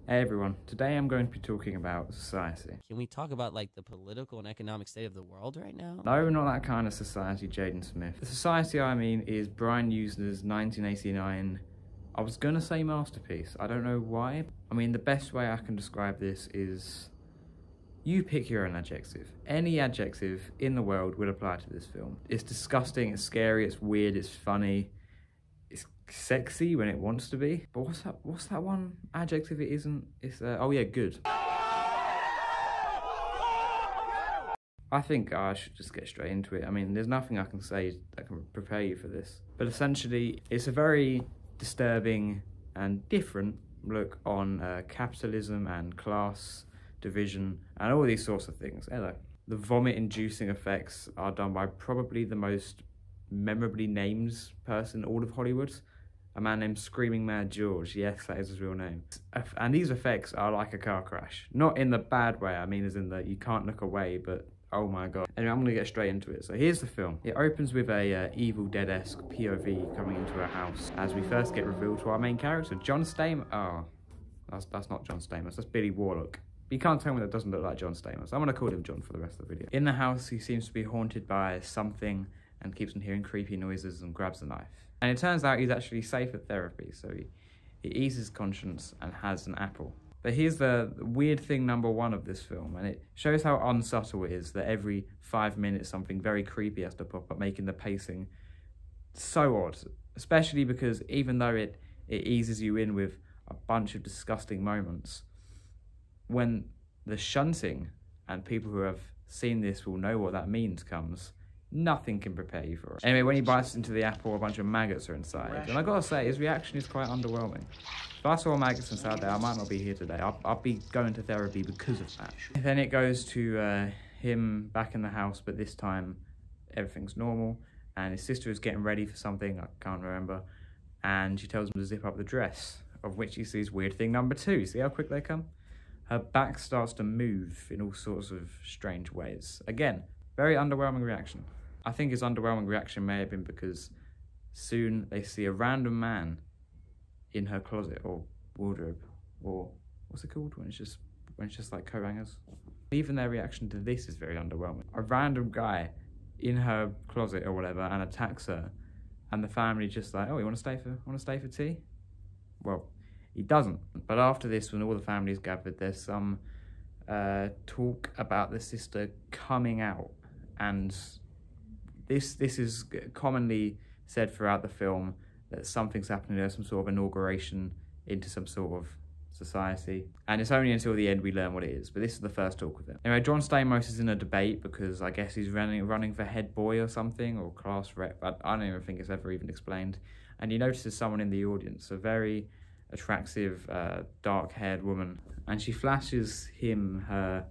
Hey everyone, today I'm going to be talking about society. Can we talk about like the political and economic state of the world right now? No, not that kind of society, Jaden Smith. The society I mean is Brian Usner's 1989, I was gonna say masterpiece, I don't know why. I mean, the best way I can describe this is, you pick your own adjective. Any adjective in the world would apply to this film. It's disgusting, it's scary, it's weird, it's funny. It's sexy when it wants to be. But what's that one adjective it isn't? It's, oh yeah, good. I think I should just get straight into it. I mean, there's nothing I can say that can prepare you for this. But essentially, it's a very disturbing and different look on capitalism and class division and all these sorts of things. Hello. The vomit-inducing effects are done by probably the most memorably named person in all of Hollywood, a man named Screaming Mad George. Yes, that is his real name. And these effects are like a car crash, not in the bad way, I mean as in that you can't look away, but oh my god. Anyway, I'm gonna get straight into it. So here's the film. It opens with a Evil Dead-esque POV coming into a house as we first get revealed to our main character, John Stamos. Oh, that's not John Stamos, that's Billy Warlock. But you can't tell me that doesn't look like John Stamos. I'm gonna call him John for the rest of the video. In the house, he seems to be haunted by something and keeps on hearing creepy noises and grabs a knife. And it turns out he's actually safe at therapy, so he eases his conscience and has an apple. But here's the weird thing number one of this film, and it shows how unsubtle it is that every 5 minutes something very creepy has to pop up, making the pacing so odd. Especially because even though it eases you in with a bunch of disgusting moments, when the shunting, and people who have seen this will know what that means, comes, nothing can prepare you for it. Anyway, when he bites into the apple, a bunch of maggots are inside. And I gotta say, his reaction is quite underwhelming. If I saw maggots inside there, I might not be here today. I'll be going to therapy because of that. Then it goes to him back in the house, but this time everything's normal. And his sister is getting ready for something, I can't remember. And she tells him to zip up the dress, of which he sees weird thing number two. See how quick they come? Her back starts to move in all sorts of strange ways. Again, very underwhelming reaction. I think his underwhelming reaction may have been because soon they see a random man in her closet or wardrobe, or what's it called when it's just like coat hangers. Even their reaction to this is very underwhelming. A random guy in her closet or whatever and attacks her, and the family just like, oh, you want to stay for tea? Well, he doesn't. But after this, when all the family's gathered, there's some talk about the sister coming out, and this is commonly said throughout the film that something's happening. There's some sort of inauguration into some sort of society, and it's only until the end we learn what it is. But this is the first talk with him. Anyway, John Stamos is in a debate because I guess he's running for head boy or something, or class rep. I don't even think it's ever even explained. And he notices someone in the audience, a very attractive, dark-haired woman, and she flashes him her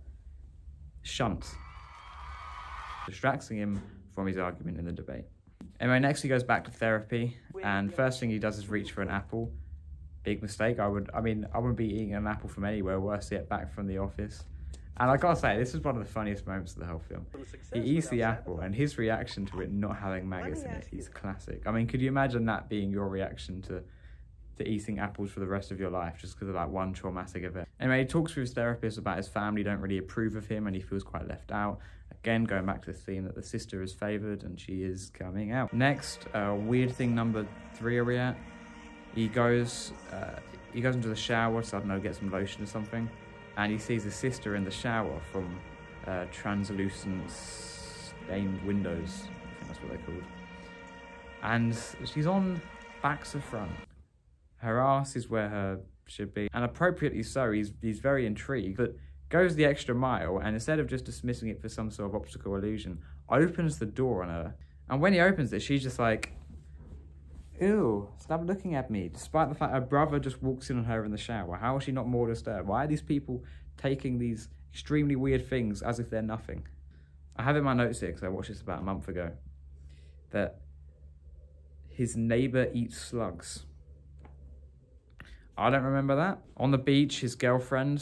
shunt, distracting him from his argument in the debate. Anyway, next he goes back to therapy, and first thing he does is reach for an apple. Big mistake. I wouldn't be eating an apple from anywhere, worse yet back from the office. And I gotta say, this is one of the funniest moments of the whole film. He eats the apple, and his reaction to it not having maggots in it is classic. I mean, could you imagine that being your reaction to eating apples for the rest of your life just because of that one traumatic event? Anyway, he talks with his therapist about his family don't really approve of him and he feels quite left out. Again, going back to the theme that the sister is favoured and she is coming out. Next, weird thing number 3 are we at? He goes into the shower to, I don't know, get some lotion or something, and he sees his sister in the shower from translucent stained windows. I think that's what they're called. And she's on back to front. Her ass is where her should be, and appropriately so. He's very intrigued, but goes the extra mile, and instead of just dismissing it for some sort of optical illusion, opens the door on her. And when he opens it, she's just like, ew, stop looking at me. Despite the fact her brother just walks in on her in the shower. How is she not more disturbed? Why are these people taking these extremely weird things as if they're nothing? I have in my notes here, because I watched this about a month ago, that his neighbour eats slugs. I don't remember that. On the beach, his girlfriend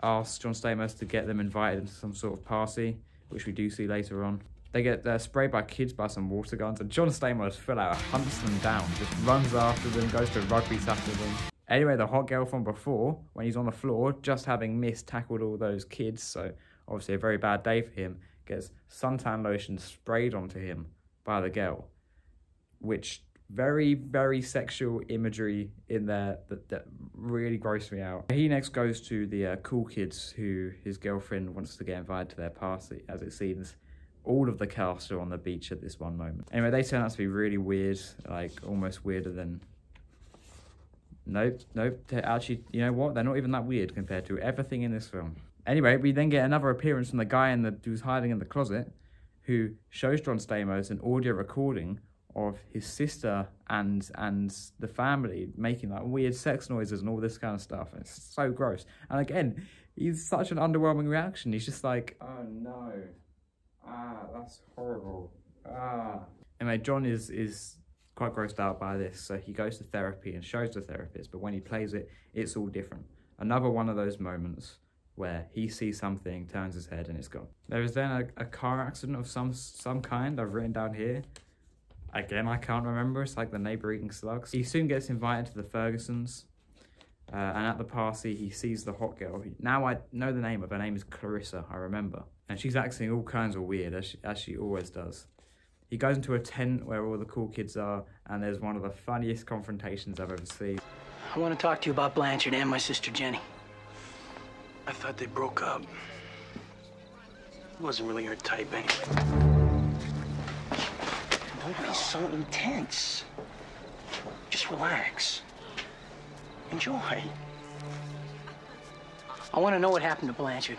asks John Stamos to get them invited into some sort of party, which we do see later on. They get sprayed by kids by some water guns, and John Stamos full out hunts them down, just runs after them, goes to rugby tackle them. Anyway, the hot girl from before, when he's on the floor, just having tackled all those kids, so obviously a very bad day for him, gets suntan lotion sprayed onto him by the girl, which very, very sexual imagery in there that really grossed me out. He next goes to the cool kids who his girlfriend wants to get invited to their party. As it seems, all of the cast are on the beach at this one moment. Anyway, they turn out to be really weird, like almost weirder than... Nope. Actually, you know what? They're not even that weird compared to everything in this film. Anyway, we then get another appearance from the guy who's hiding in the closet, who shows John Stamos an audio recording of his sister and the family making like weird sex noises and all this kind of stuff. And it's so gross. And again, he's such an underwhelming reaction. He's just like, oh no, that's horrible. Anyway, John is quite grossed out by this, so he goes to therapy and shows the therapist, but when he plays it, it's all different. Another one of those moments where he sees something, turns his head, and it's gone. There is then a car accident of some kind I've written down here. Again, I can't remember. It's like the neighbor eating slugs. He soon gets invited to the Fergusons, and at the party, he sees the hot girl. Now I know the name of her. Name is Clarissa, I remember. And she's acting all kinds of weird, as she always does. He goes into a tent where all the cool kids are, and there's one of the funniest confrontations I've ever seen. I want to talk to you about Blanchard and my sister Jenny. I thought they broke up. It wasn't really her type anyway. Don't be so intense. Just relax. Enjoy. I want to know what happened to Blanchard.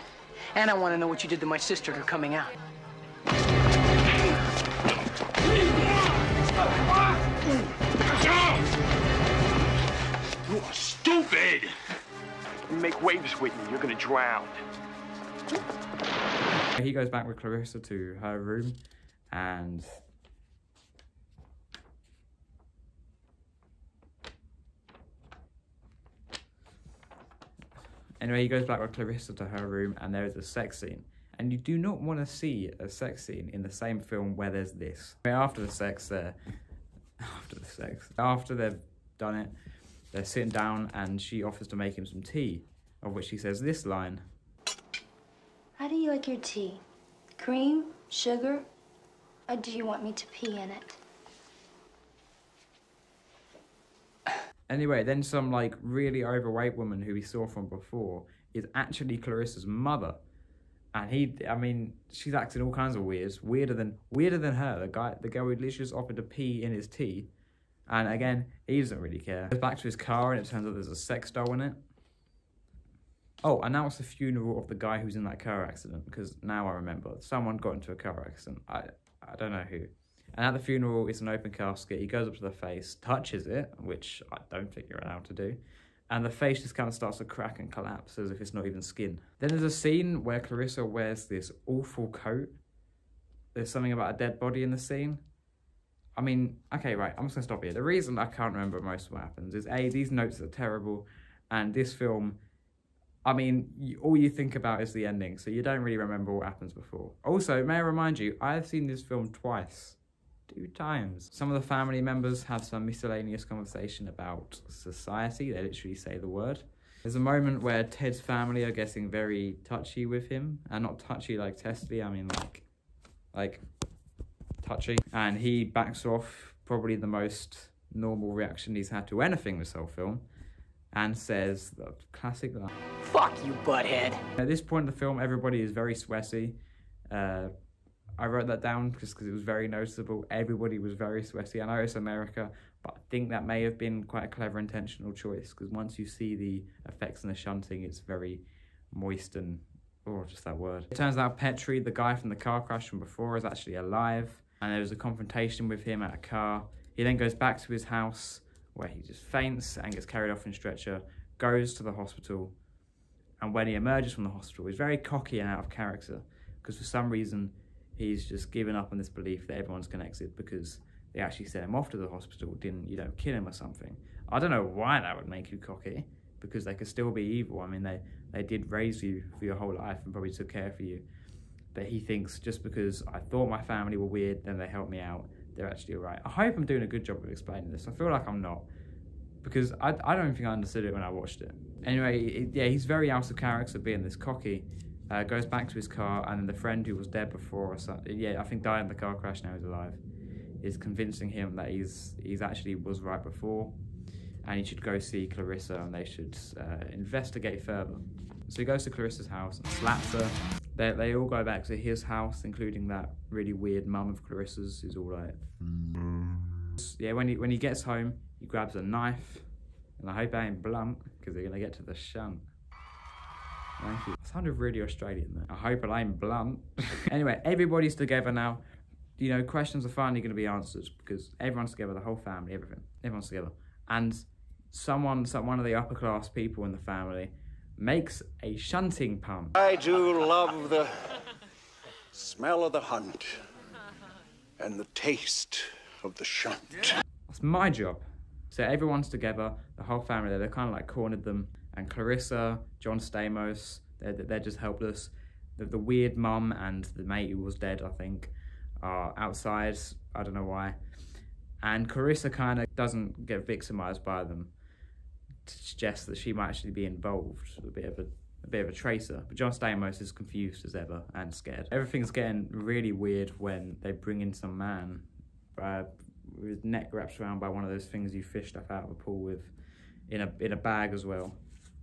And I want to know what you did to my sister at her coming out. You are stupid! You make waves with me, you're gonna drown. He goes back with Clarissa to her room, and anyway, he goes back with Clarissa to her room, and there is a sex scene. And you do not want to see a sex scene in the same film where there's this. After they've done it, they're sitting down and she offers to make him some tea, of which he says this line. How do you like your tea? Cream? Sugar? Or do you want me to pee in it? Anyway, then some like really overweight woman who we saw from before is actually Clarissa's mother. And she's acting all kinds of weirder than her. The girl who literally just offered to pee in his tea. And again, he doesn't really care. He goes back to his car and it turns out there's a sex doll in it. Oh, and now it's the funeral of the guy who's in that car accident, because now I remember. Someone got into a car accident. I don't know who. And at the funeral, it's an open casket. He goes up to the face, touches it, which I don't think you're allowed to do. And the face just kind of starts to crack and collapse as if it's not even skin. Then there's a scene where Clarissa wears this awful coat. There's something about a dead body in the scene. Okay, right, I'm just going to stop here. The reason I can't remember most of what happens is, A, these notes are terrible, and this film, all you think about is the ending, so you don't really remember what happens before. Also, may I remind you, I have seen this film twice. 2 times. Some of the family members have some miscellaneous conversation about society. They literally say the word. There's a moment where Ted's family are getting very touchy with him. And not touchy like testily, like touchy. And he backs off, probably the most normal reaction he's had to anything this whole film, and says the classic line. Fuck you, butthead. At this point in the film, everybody is very sweaty. I wrote that down just because it was very noticeable. Everybody was very sweaty. I know it's America, but I think that may have been quite a clever intentional choice, because once you see the effects in the shunting, it's very moist and, just that word. It turns out Petrie, the guy from the car crash from before, is actually alive, and there was a confrontation with him at a car. He then goes back to his house, where he just faints and gets carried off in a stretcher, goes to the hospital, and when he emerges from the hospital, he's very cocky and out of character, because for some reason, he's just given up on this belief that everyone's going to exit because they actually sent him off to the hospital, didn't, kill him or something. I don't know why that would make you cocky, because they could still be evil. They did raise you for your whole life and probably took care of you. But he thinks just because I thought my family were weird, then they helped me out, they're actually all right. I hope I'm doing a good job of explaining this. I feel like I'm not. because I don't think I understood it when I watched it. Anyway, yeah, he's very out of character being this cocky. Goes back to his car, and then the friend who was dead before, or something, yeah, I think died in the car crash, now he's alive, is convincing him that he's actually was right before, and he should go see Clarissa, and they should investigate further. So he goes to Clarissa's house and slaps her. They all go back to his house, including that really weird mum of Clarissa's, who's all like... Yeah, when he gets home, he grabs a knife, and I hope I ain't blunt, because they're going to get to the shunt. Thank you. It sounded really Australian there. I hope it ain't blunt. Anyway, everybody's together now. You know, questions are finally going to be answered, because everyone's together, the whole family, everything. Everyone's together. And one of the upper class people in the family makes a shunting pun. I do love the smell of the hunt and the taste of the shunt. That's my job. So everyone's together, the whole family, they're kind of like cornered them. And Clarissa, John Stamos, they're just helpless. The weird mum and the mate who was dead, I think, are outside. I don't know why. And Clarissa kind of doesn't get victimized by them, to suggest that she might actually be involved, a bit of a tracer. But John Stamos is confused as ever and scared. Everything's getting really weird when they bring in some man with his neck wrapped around by one of those things you fish stuff out of a pool with, in a bag as well,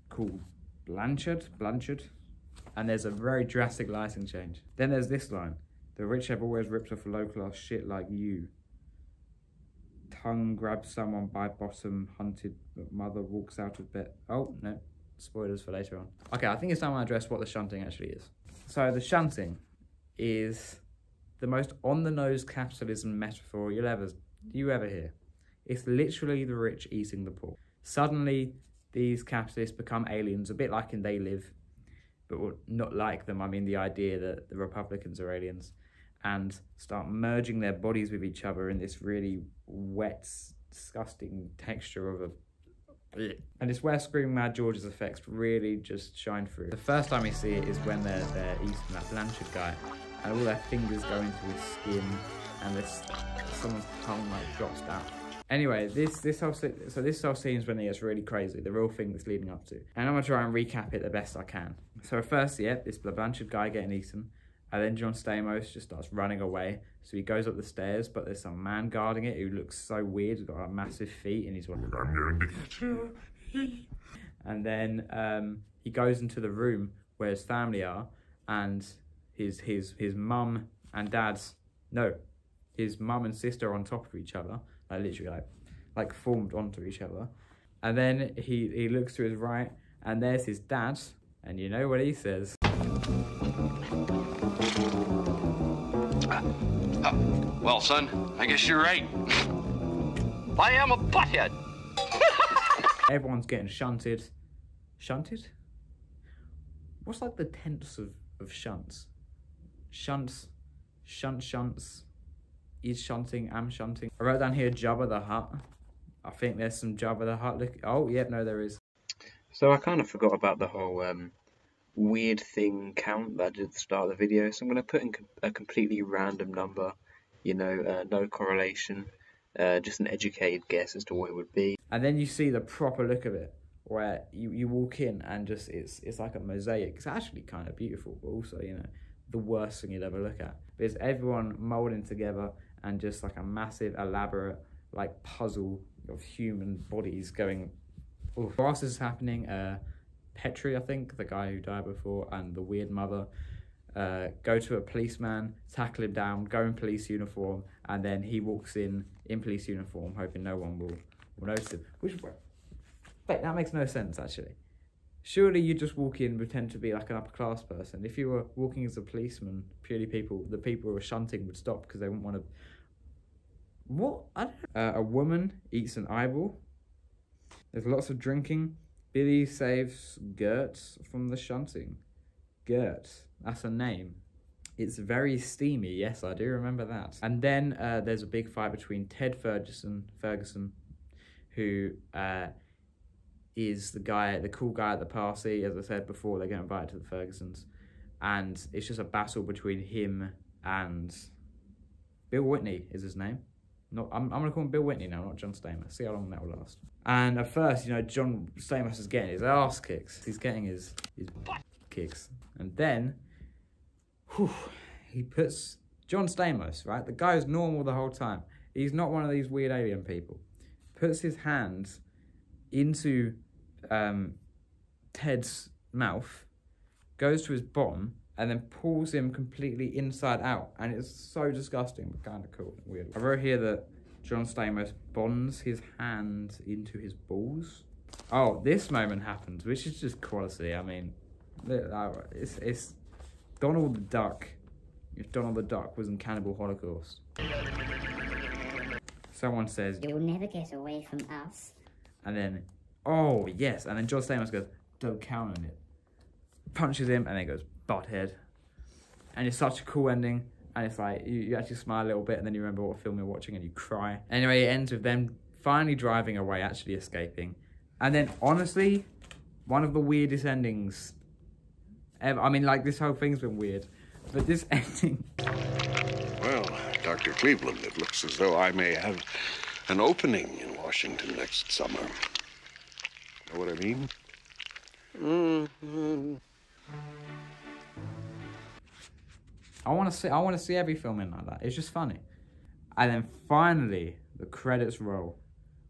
called Blanchard, and there's a very drastic lighting change. Then there's this line: "The rich have always ripped off low-class shit like you. Tongue grabs someone by bottom, hunted mother walks out of bed." Oh, no, spoilers for later on. Okay, I think it's time I address what the shunting actually is. So the shunting is the most on-the-nose capitalism metaphor you ever hear. It's literally the rich eating the poor. Suddenly, these capitalists become aliens, a bit like in They Live, but not like them. I mean the idea that the Republicans are aliens, and start merging their bodies with each other in this really wet, disgusting texture of a... And it's where Screaming Mad George's effects really just shine through. The first time you see it is when they're eating that Blanchard guy, and all their fingers go into his skin, and someone's tongue like drops down. Anyway, this whole scene is when it gets really crazy, the real thing that's leading up to. And I'm gonna try and recap it the best I can. So first, yeah, this Blanchard guy getting eaten, and then John Stamos just starts running away. So he goes up the stairs, but there's some man guarding it who looks so weird. He's got like massive feet, and he's like, "I'm going to get you." And then he goes into the room where his family are, and his mum and his mum and sister are on top of each other. Like literally like formed onto each other. And then he looks to his right, and there's his dad, and you know what he says. Well, son, I guess you're right. I am a butthead. Everyone's getting shunted. Shunted? What's like the tense of shunts? Shunts. Is shunting, am shunting. I wrote down here Jabba the Hutt. I think there's some Jabba the Hutt. Oh, yep, no, there is. So I kind of forgot about the whole weird thing count that I did at the start of the video. So I'm going to put in a completely random number, you know, no correlation, just an educated guess as to what it would be. And then you see the proper look of it, where you walk in and just it's like a mosaic. It's actually kind of beautiful, but also, you know, the worst thing you'd ever look at. But it's everyone moulding together, and just like a massive, elaborate, like puzzle of human bodies going. Oof. Whilst this is happening, Petrie, I think, the guy who died before, and the weird mother, go to a policeman, tackle him down, go in police uniform, and then he walks in police uniform, hoping no one will notice him. Wait, that makes no sense, actually. Surely you just walk in and pretend to be like an upper class person. If you were walking as a policeman, purely the people who are shunting would stop because they wouldn't want to... What? I don't know. A woman eats an eyeball. There's lots of drinking. Billy saves Gert from the shunting. Gert, that's a name. It's very steamy, yes, I do remember that. And then there's a big fight between Ted Ferguson, who is the cool guy at the party. As I said before, they get invited to the Fergusons. And it's just a battle between him and Bill Whitney is his name. I'm going to call him Bill Whitney now, not John Stamos. See how long that will last. And at first, you know, John Stamos is getting his ass kicks. He's getting his butt kicks. And then, he puts John Stamos, right? The guy's normal the whole time. He's not one of these weird alien people. Puts his hands into Ted's mouth, goes to his bottom, and then pulls him completely inside out. And it's so disgusting, but kind of cool and weird. I wrote here that John Stamos bonds his hand into his balls. Oh, this moment happens, which is just quality. I mean, it's Donald the Duck. If Donald the Duck was in Cannibal Holocaust. Someone says, "You'll never get away from us." And then, oh, yes. And then John Stamos goes, "Don't count on it." Punches him, and then goes, "Butthead." And it's such a cool ending. And it's like, you actually smile a little bit, and then you remember what film you're watching, and you cry. Anyway, it ends with them finally driving away, actually escaping. And then, honestly, one of the weirdest endings ever. I mean, like, this whole thing's been weird. But this ending... Well, Dr. Cleveland, it looks as though I may have an opening in Washington next summer. Know what I mean? Mm-hmm. I want to see every film in like that. It's just funny. And then finally, the credits roll,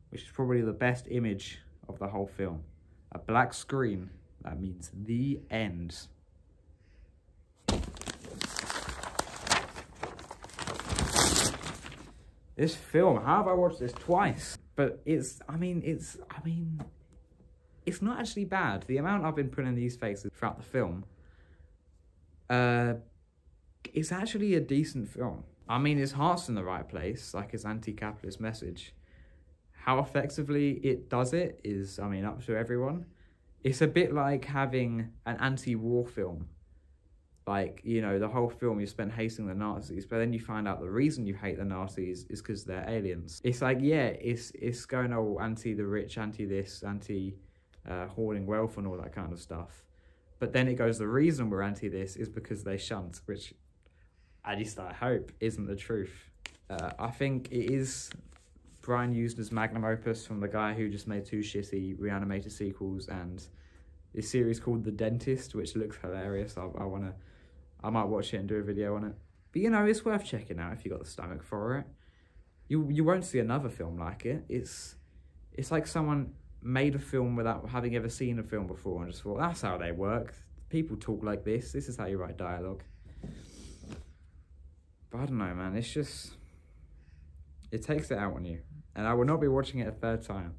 which is probably the best image of the whole film. A black screen. That means the end. This film, how have I watched this twice? But it's not actually bad. The amount I've been putting in these faces throughout the film, it's actually a decent film. I mean, his heart's in the right place, like his anti-capitalist message. How effectively it does it is, I mean, up to everyone. It's a bit like having an anti-war film. Like, you know, the whole film you spent hating the Nazis, but then you find out the reason you hate the Nazis is because they're aliens. It's like, yeah, it's going all anti the rich, anti this, anti hoarding wealth and all that kind of stuff. But then it goes, the reason we're anti this is because they shunt, which at least I hope isn't the truth. I think it is Brian Usner's magnum opus from the guy who just made 2 shitty reanimated sequels and this series called The Dentist, which looks hilarious. I might watch it and do a video on it. But you know, it's worth checking out if you got the stomach for it. You won't see another film like it. It's like someone made a film without having ever seen a film before and just thought, that's how they work. People talk like this. This is how you write dialogue. But I don't know, man. It's just... it takes it out on you. And I will not be watching it a third time.